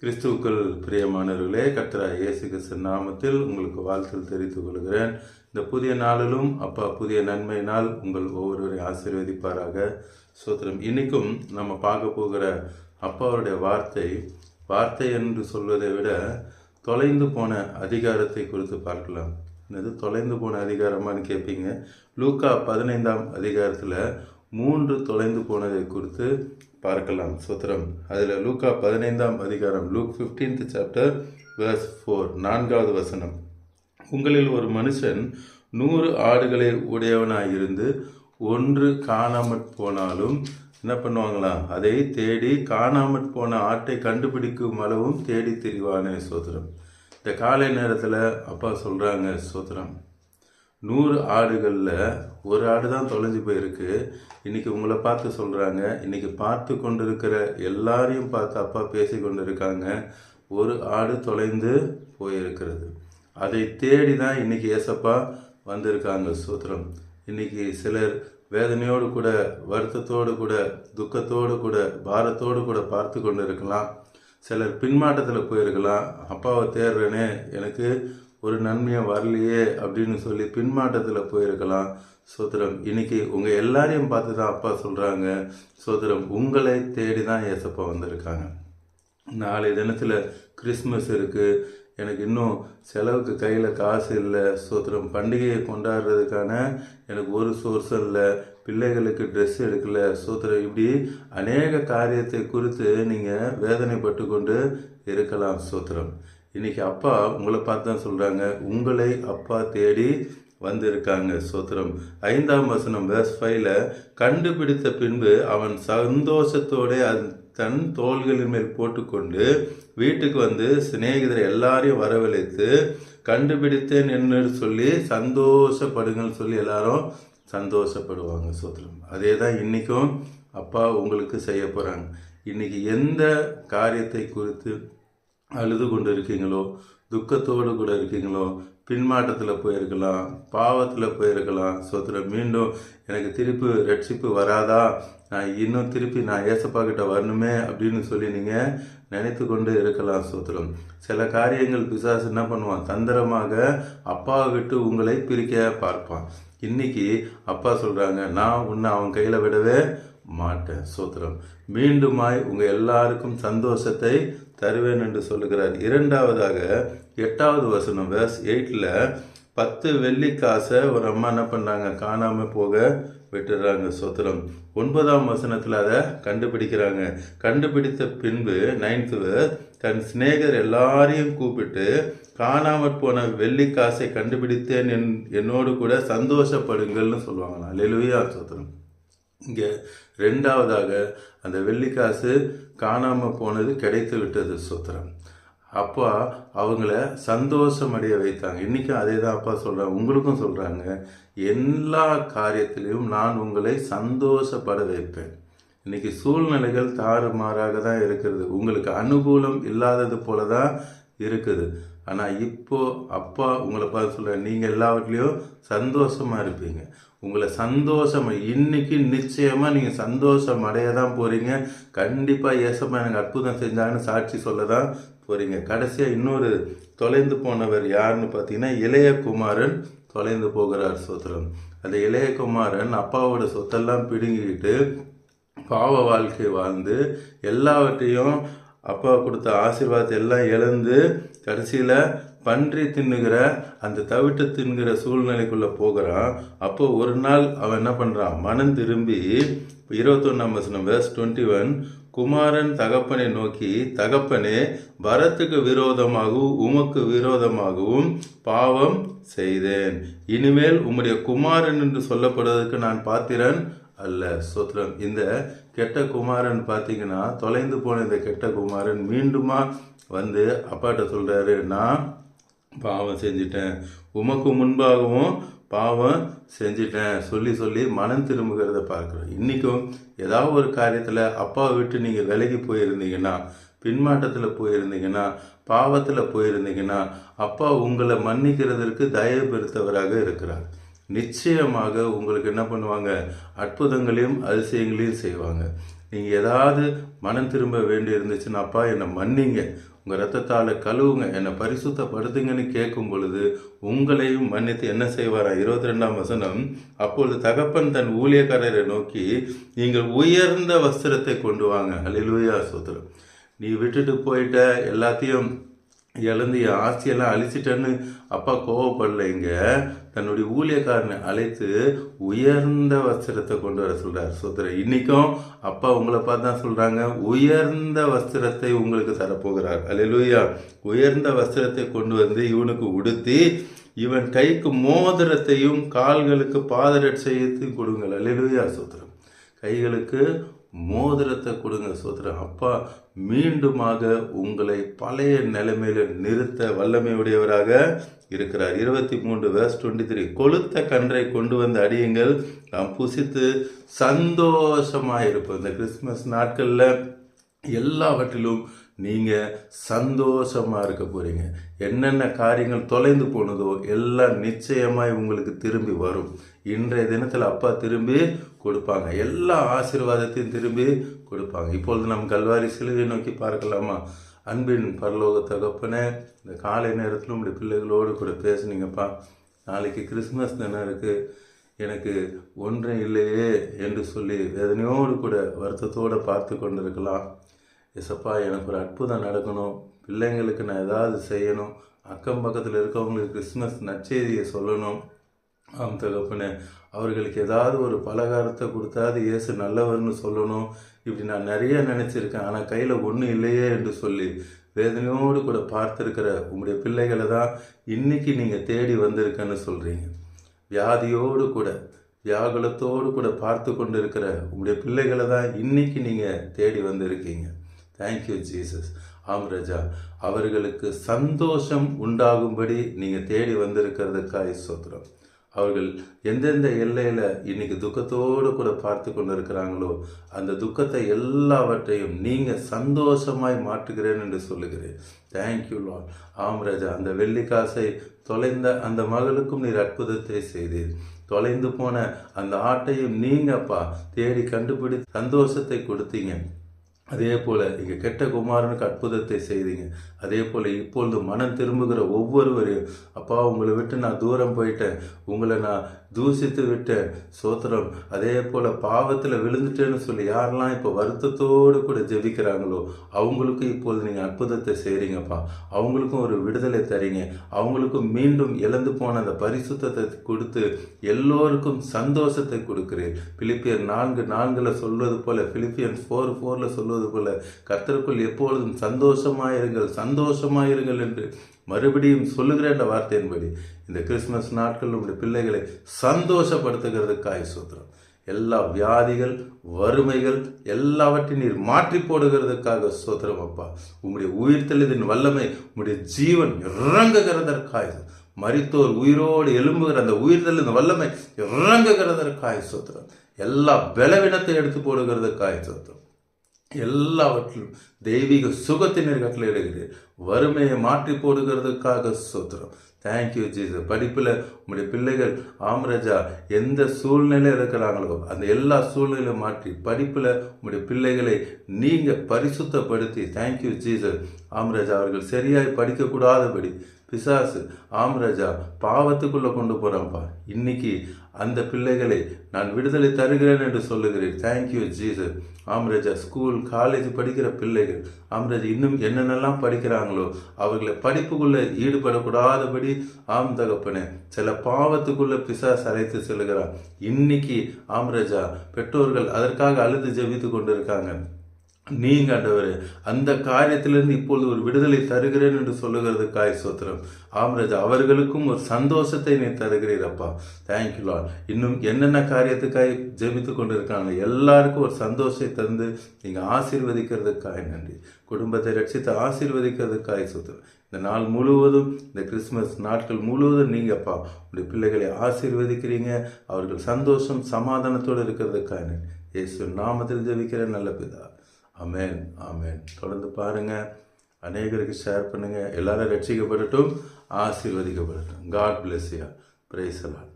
கிறிஸ்துவுக்குள் பிரியமானவர்களே, கர்த்தராகிய இயேசு கிறிஸ்து நாமத்தில் உங்களுக்கு வாழ்த்துக்கள் தெரிவித்துக் கொள்கிறேன். இந்த புதிய நாளிலும் அப்பா புதிய நன்மையினால் உங்கள் ஒவ்வொருவரையும் ஆசீர்வதிப்பாராக. ஸ்தோத்திரம். இன்னைக்கும் நம்ம பார்க்க போகிற அப்பாவுடைய வார்த்தை என்று சொல்வதை விட தொலைந்து போன அதிகாரத்தை குறித்து பார்க்கலாம். என்னது தொலைந்து போன அதிகாரமானு கேட்பீங்க. லூக்கா 15ஆம் அதிகாரத்தில் 3 தொலைந்து போனதை குறித்து பார்க்கலாம். ஸ்தோத்திரம். அதில் லூக்கா 15ஆம் அதிகாரம், Luke 15th chapter verse 4, 4வது வசனம். உங்களில் ஒரு மனுஷன் 100 ஆடுகளை உடையவனாயிருந்து ஒன்று காணாமற் போனாலும் என்ன பண்ணுவாங்களாம்? அதை தேடி காணாமற் போன ஆட்டை கண்டுபிடிக்கும் அளவும் தேடி திரிவானே. ஸ்தோத்திரம். இந்த காலை நேரத்தில் அப்பா சொல்கிறாங்க, ஸ்தோத்திரம், 100 ஆடுகளில் ஒரு ஆடு தான் தொலைஞ்சு போயிருக்கு. இன்றைக்கி உங்களை பார்த்து சொல்கிறாங்க, இன்றைக்கி பார்த்து கொண்டு இருக்கிற எல்லாரையும் பார்த்து அப்பா பேசி கொண்டு இருக்காங்க. ஒரு ஆடு தொலைந்து போயிருக்கிறது. அதை தேடி தான் இன்றைக்கி ஏசப்பா வந்திருக்காங்க. ஸ்தோத்திரம். இன்றைக்கி சிலர் வேதனையோடு கூட, வருத்தத்தோடு கூட, துக்கத்தோடு கூட, பாரத்தோடு கூட பார்த்து கொண்டு இருக்கலாம். சிலர் பின்மாட்டத்தில் போயிருக்கலாம். அப்பாவை தேடுறேனே, எனக்கு ஒரு நன்மையை வரலையே அப்படின்னு சொல்லி பின்மாட்டத்தில் போயிருக்கலாம். ஸ்தோத்திரம். இன்னைக்கு உங்கள் எல்லாரையும் பார்த்து தான் அப்பா சொல்கிறாங்க, ஸ்தோத்திரம், உங்களை தேடி தான் ஏசப்பா வந்திருக்காங்க. நாளை தினத்தில் கிறிஸ்மஸ் இருக்குது, எனக்கு இன்னும் செலவுக்கு கையில் காசு இல்லை. ஸ்தோத்திரம். பண்டிகையை கொண்டாடுறதுக்கான எனக்கு ஒரு சோர்ஸும் இல்லை. பிள்ளைகளுக்கு ட்ரெஸ் எடுக்கலை. ஸ்தோத்திரம். இப்படி அநேக காரியத்தை குறித்து நீங்கள் வேதனைப்பட்டு கொண்டு இருக்கலாம். ஸ்தோத்திரம். இன்றைக்கி அப்பா உங்களை பார்த்து தான் சொல்கிறாங்க, உங்களை அப்பா தேடி வந்திருக்காங்க. ஸ்தோத்திரம். 5ஆம் வசனம் verse 5ல், கண்டுபிடித்த பின்பு அவன் சந்தோஷத்தோடு தன் தோள்களின் மேல் போட்டுக்கொண்டு வீட்டுக்கு வந்து சிநேகிதரை எல்லாரையும் வரவழைத்து கண்டுபிடித்தேன் என்று சொல்லி சந்தோஷப்படுங்கன்னு சொல்லி எல்லாரும் சந்தோஷப்படுவாங்க. ஸ்தோத்திரம். அதே தான் இன்றைக்கும் அப்பா உங்களுக்கு செய்ய போகிறாங்க. இன்றைக்கி எந்த காரியத்தை குறித்து அழுது கொண்டு இருக்கீங்களோ, துக்கத்தோடு கூட இருக்கீங்களோ, பின்மாட்டத்தில் போயிருக்கலாம், பாவத்தில் போயிருக்கலாம். ஸ்தோத்திரம். மீண்டும் எனக்கு திருப்பி ரட்சிப்பு வராதா, நான் இன்னும் திருப்பி நான் ஏசப்பா கிட்ட வரணுமே அப்படின்னு சொல்லி நீங்கள் நினைத்து கொண்டு இருக்கலாம். ஸ்தோத்திரம். சில காரியங்கள் பிசாசு என்ன பண்ணுவான்? தந்திரமாக அப்பாவை விட்டு உங்களை பிரிக்க பார்ப்பான். இன்னைக்கு அப்பா சொல்கிறாங்க, நான் உன்னை அவன் கையில் விடவே மாட்டேன். ஸ்தோத்திரம். மீண்டுமாய் உங்கள் எல்லாருக்கும் சந்தோஷத்தை தருவேன் என்று சொல்லுகிறார். இரண்டாவதாக 8வது வசனம் verse 8ல், 10 வெள்ளி காசை ஒரு அம்மா என்ன பண்ணுறாங்க? காணாமல் போக விட்டுடுறாங்க. ஸ்தோத்திரம். 9ஆம் வசனத்தில் அதை கண்டுபிடிக்கிறாங்க. கண்டுபிடித்த பின்பு 9th verse, தன் சிநேகர் எல்லாரையும் கூப்பிட்டு, காணாமற் போன வெள்ளி காசை கண்டுபிடித்தேன், என்னோடு கூட சந்தோஷப்படுங்கள்னு சொல்லுவாங்களாம். அல்லேலூயா. ஸ்தோத்திரம். இங்கே 2வதாக அந்த வெள்ளிக்காசு காணாமல் போனது கிடைத்து விட்டது. ஸ்தோத்திரம். அப்பா அவங்கள சந்தோஷம் அடைய வைத்தாங்க. இன்றைக்கும் அதே தான் அப்பா சொல்கிறாங்க, உங்களுக்கும் சொல்கிறாங்க, எல்லா காரியத்திலையும் நான் உங்களை சந்தோஷப்பட வைப்பேன். இன்றைக்கி சூழ்நிலைகள் தாறுமாறாக தான் இருக்கிறது, உங்களுக்கு அனுகூலம் இல்லாதது போல தான் இருக்குது. ஆனால் இப்போது அப்பா உங்களை பார்த்து சொல்கிறேன், நீங்கள் எல்லாவற்றிலையும் சந்தோஷமாக இருப்பீங்க. உங்களை இன்னைக்கு நிச்சயமாக நீங்கள் சந்தோஷம் அடைய தான் போகிறீங்க. கண்டிப்பாக ஏசப்பா எனக்கு அற்புதம் செஞ்சாங்கன்னு சாட்சி சொல்ல தான் போகிறீங்க. கடைசியாக இன்னொரு தொலைந்து போனவர் யாருன்னு பார்த்தீங்கன்னா, இளைய குமாரன் தொலைந்து போகிறார். ஸ்தோத்திரம். அந்த இளைய குமாரன் அப்பாவோட சொத்தெல்லாம் பிடுங்கிக்கிட்டு பாவ வாழ்க்கை வாழ்ந்து எல்லாவற்றையும் அப்பா கொடுத்த ஆசீர்வாதத்தை எல்லாம் இழந்து கடைசியில் பன்றி தின்னுகிற அந்த தவிட்டு தின்கிற சூழ்நிலைக்குள்ளே போகிறான். அப்போ ஒரு நாள் அவன் என்ன பண்ணுறான்? மனம் திரும்பி 21ஆம் வசனம் verse 21, குமாரன் தகப்பனை நோக்கி, தகப்பனே, வரத்துக்கு விரோதமாகவும் உமக்கு விரோதமாகவும் பாவம் செய்தேன். இனிமேல் உம்முடைய குமாரன் என்று சொல்லப்படுவதற்கு நான் பாத்திரன் அல்ல. ஸ்தோத்திரம். இந்த கெட்ட குமாரன் பார்த்தீங்கன்னா, தொலைந்து போன இந்த கெட்ட குமாரன் மீண்டுமா வந்து அப்பாட்ட சொல்கிறாரு, நான் பாவம் செஞ்சிட்டேன், உமக்கு முன்பாகவும் பாவம் செஞ்சிட்டேன் சொல்லி சொல்லி மனம் திரும்புகிறத பார்க்குறோம். இன்றைக்கும் ஏதாவது ஒரு காரியத்தில் அப்பாவை விட்டு நீங்கள் விலகி போயிருந்தீங்கன்னா, பின்மாட்டத்தில் போயிருந்தீங்கன்னா, பாவத்தில் போயிருந்தீங்கன்னா, அப்பா உங்களை மன்னிக்கிறதற்கு தயவு பெருத்தவராக இருக்கிறார். நிச்சயமாக உங்களுக்கு என்ன பண்ணுவாங்க? அற்புதங்களையும் அதிசயங்களையும் செய்வாங்க. நீங்கள் ஏதாவது மனம் திரும்ப வேண்டி இருந்துச்சுன்னா, அப்பா என்னை மன்னிங்க, உங்கள் ரத்தத்தால் கழுவுங்க, என்னை பரிசுத்தப்படுத்துங்கன்னு கேட்கும் பொழுது உங்களையும் மன்னித்து என்ன செய்வாரா? 22ஆம் வசனம், அப்பொழுது தகப்பன் தன் ஊழியக்காரரை நோக்கி, நீங்கள் உயர்ந்த வஸ்திரத்தை கொண்டு வாங்க. அல்லேலூயா, ஸ்தோத்திரம். நீ விட்டுட்டு போயிட்ட, எல்லாத்தையும் இழந்து என் ஆட்சியெல்லாம் அழிச்சிட்டேன்னு அப்பா கோவப்படலைங்க, தன்னுடைய ஊழியக்காரனை அழைத்து உயர்ந்த வஸ்திரத்தை கொண்டு வர சொல்கிறார். ஸ்தோத்திரம். இன்றைக்கும் அப்பா உங்களை பார்த்து தான் சொல்கிறாங்க, உயர்ந்த வஸ்திரத்தை உங்களுக்கு தரப்போகிறார். அல்லேலூயா. உயர்ந்த வஸ்திரத்தை கொண்டு வந்து இவனுக்கு உடுத்தி, இவன் கைக்கு மோதிரத்தையும் கால்களுக்கு பாதரட்சையத்தையும் கொடுங்கள். அல்லேலூயா, ஸ்தோத்திரம். கைகளுக்கு மோதிரத்தை கொடுங்க. ஸ்தோத்திரம். அப்பா மீண்டுமாக உங்களை பழைய நிலைமையில நிறுத்த வல்லமையுடையவராக இருக்கிறார். 23:23, கொளுத்த கன்றை கொண்டு வந்து அடியுங்கள், நாம் புசித்து சந்தோஷமாயிருப்போம். இந்த கிறிஸ்துமஸ் நாட்களில் எல்லாவற்றிலும் நீங்கள் சந்தோஷமாக இருக்க போகிறீங்க. என்னென்ன காரியங்கள் தொலைந்து போனதோ எல்லாம் நிச்சயமாய் உங்களுக்கு திரும்பி வரும். இன்றைய தினத்தில் அப்பா திரும்பி கொடுப்பாங்க. எல்லா ஆசீர்வாதத்தையும் திரும்பி கொடுப்பாங்க. இப்பொழுது நம் கல்வாரி சிலுவை நோக்கி பார்க்கலாமா? அன்பின் பரலோக தகப்பனே, இந்த காலை நேரத்தில் உங்களுடைய பிள்ளைகளோடு கூட பேசுனீங்கப்பா. நாளைக்கு கிறிஸ்துமஸ் தினம் இருக்குது, எனக்கு ஒன்றும் இல்லையே என்று சொல்லி வேதனையோடு கூட வருத்தத்தோடு பார்த்து கொண்டு இருக்கலாம். எசப்பா, எனக்கு ஒரு அற்புதம் நடக்கணும், பிள்ளைங்களுக்கு நான் ஏதாவது செய்யணும், அக்கம் பக்கத்தில் இருக்கவங்களுக்கு கிறிஸ்துமஸ் நற்செய்தியை சொல்லணும். ஆம் தகப்பனே, அவர்களுக்கு ஏதாவது ஒரு பலகாரத்தை கொடுத்தாது இயேசு நல்லவர்னு சொல்லணும். இப்படி நான் நிறைய நினச்சிருக்கேன், ஆனால் கையில் ஒன்றும் இல்லையே என்று சொல்லி வேதனையோடு கூட பார்த்துருக்கிற உங்களுடைய பிள்ளைகளை தான் இன்றைக்கி நீங்கள் தேடி வந்திருக்கேன்னு சொல்கிறீங்க. வியாதியோடு கூட வியாகுலத்தோடு கூட பார்த்து கொண்டு இருக்கிற உங்களுடைய பிள்ளைகளை தான் இன்றைக்கி நீங்கள் தேடி வந்திருக்கீங்க. Thank you Jesus. ஆம் ராஜா, அவர்களுக்கு சந்தோஷம் உண்டாகும்படி நீங்கள் தேடி வந்திருக்கிறதுக்காக ஸ்தோத்திரம். அவர்கள் எந்தெந்த எல்லையில் இன்னைக்கு துக்கத்தோடு கூட பார்த்து கொண்டு இருக்கிறாங்களோ அந்த துக்கத்தை எல்லாவற்றையும் நீங்கள் சந்தோஷமாய் மாற்றுகிறேன் என்று சொல்லுகிறேன். Thank you Lord. ஆம் ராஜா, அந்த வெள்ளிக்காசை தொலைந்த அந்த மகளுக்கும் நீர் அற்புதத்தை செய்தீர். தொலைந்து போன அந்த ஆட்டையும் நீங்கப்பா தேடி கண்டுபிடி சந்தோஷத்தை கொடுத்தீங்க. அதே போல் இங்கே கெட்ட குமாரனுக்கு அற்புதத்தை செய்தீங்க. அதே போல் இப்பொழுது மனம் திரும்புகிற ஒவ்வொருவரையும், அப்பா உங்களை விட்டு நான் தூரம் போயிட்டேன், உங்களை நான் தூசித்து விட்டேன், சோத்திரம், அதே போல் பாவத்தில் விழுந்துட்டேன்னு சொல்லி யாரெல்லாம் இப்போ வருத்தத்தோடு கூட ஜெபிக்கிறாங்களோ அவங்களுக்கு இப்பொழுது நீங்கள் அற்புதத்தை செய்கிறீங்கப்பா. அவங்களுக்கும் ஒரு விடுதலை தரீங்க. அவங்களுக்கும் மீண்டும் இழந்து போன அந்த பரிசுத்தத்தை கொடுத்து எல்லோருக்கும் சந்தோஷத்தை கொடுக்கிறேன். பிலிப்பியர் 4:4 சொல்வது போல, பிலிப்பியன் 4:4 சொல்வது போல, கர்த்தருக்குள் எப்பொழுதும் சந்தோஷமாயிருங்கள் சந்தோஷமாயிருங்கள் என்று மறுபடியும் சொல்லுகிற அந்த வார்த்தையின்படி இந்த கிறிஸ்துமஸ் நாட்கள் உங்களுடைய பிள்ளைகளை சந்தோஷப்படுத்துகிறதுக்காக ஸ்தோத்திரம். எல்லா வியாதிகள் வறுமைகள் எல்லாவற்றையும் நீர் மாற்றி போடுகிறதுக்காக ஸ்தோத்திரம் அப்பா. உங்களுடைய உயிர்த்தெழுதின் வல்லமை உங்களுடைய ஜீவன் இறங்குகிறதற்காக, மரித்தோர் உயிரோடு எழும்புகிற அந்த உயிர்த்தெழுதின் வல்லமை இறங்குகிறதற்காக ஸ்தோத்திரம். எல்லா பலவீனத்தை எடுத்து போடுகிறதுக்காக ஸ்தோத்திரம். எல்லாவற்றிலும் தெய்வீக சுகத்தினர் கட்டளையிடுகிறேன். வறுமையை மாற்றி போடுகிறதுக்காக ஸ்தோத்திரம். Thank you Jesus. படிப்பில் உங்களுடைய பிள்ளைகள் ஆம்ராஜா எந்த சூழ்நிலை இருக்கிறாங்களோ அந்த எல்லா சூழ்நிலையும் மாற்றி படிப்பில் உங்களுடைய பிள்ளைகளை நீங்கள் பரிசுத்தப்படுத்தி, தேங்க்யூ ஜீசஸ். ஆம்ராஜா அவர்கள் சரியாய் படிக்கக்கூடாதபடி பிசாசு ஆம்ராஜா பாவத்துக்குள்ளே கொண்டு போகிறான்ப்பா. இன்னைக்கு அந்த பிள்ளைகளை நான் விடுதலை தருகிறேன் என்று சொல்லுகிறேன். Thank you Jesus. ஆம்ராஜா ஸ்கூல் காலேஜ் படிக்கிற பிள்ளைகள் ஆம்ராஜா இன்னும் என்னென்னலாம் படிக்கிறாங்களோ அவர்களை படிப்புக்குள்ளே ஈடுபடக்கூடாதபடி ஆம் தகப்பனே சில பாவத்துக்குள்ளே பிசாசு அழைத்து செல்கிறார். இன்னைக்கு ஆம்ராஜா பெற்றோர்கள் அதற்காக அழுது ஜெபித்து கொண்டு இருக்காங்க. நீங்க ஆண்டவரே அந்த காரியத்திலிருந்து இப்பொழுது ஒரு விடுதலை தருகிறேன் என்று சொல்லுகிறதுக்காய் ஸ்தோத்திரம். ஆம்ராஜா அவர்களுக்கும் ஒரு சந்தோஷத்தை நீ தருகிறீரப்பா. Thank you Lord. இன்னும் என்னென்ன காரியத்துக்காய் ஜெபித்து கொண்டு இருக்காங்க எல்லாருக்கும் ஒரு சந்தோஷத்தை தந்து நீங்கள் ஆசீர்வதிக்கிறதுக்காய் நன்றி. குடும்பத்தை ரட்சித்து ஆசீர்வதிக்கிறதுக்காய் ஸ்தோத்திரம். இந்த நாள் முழுவதும் இந்த கிறிஸ்துமஸ் நாட்கள் முழுவதும் நீங்கப்பா உங்களுடைய பிள்ளைகளை ஆசீர்வதிக்கிறீங்க. அவர்கள் சந்தோஷம் சமாதானத்தோடு இருக்கிறதுக்காக நன்றி. இயேசு நாமத்தில் ஜெபிக்கிற நல்ல பிதா. ஆமென் ஆமென். தொடர்ந்து பாருங்கள், அநேகருக்கு ஷேர் பண்ணுங்கள். எல்லாரும் ரட்சிக்கப்படட்டும், ஆசீர்வதிக்கப்படட்டும். God bless you. Praise the Lord.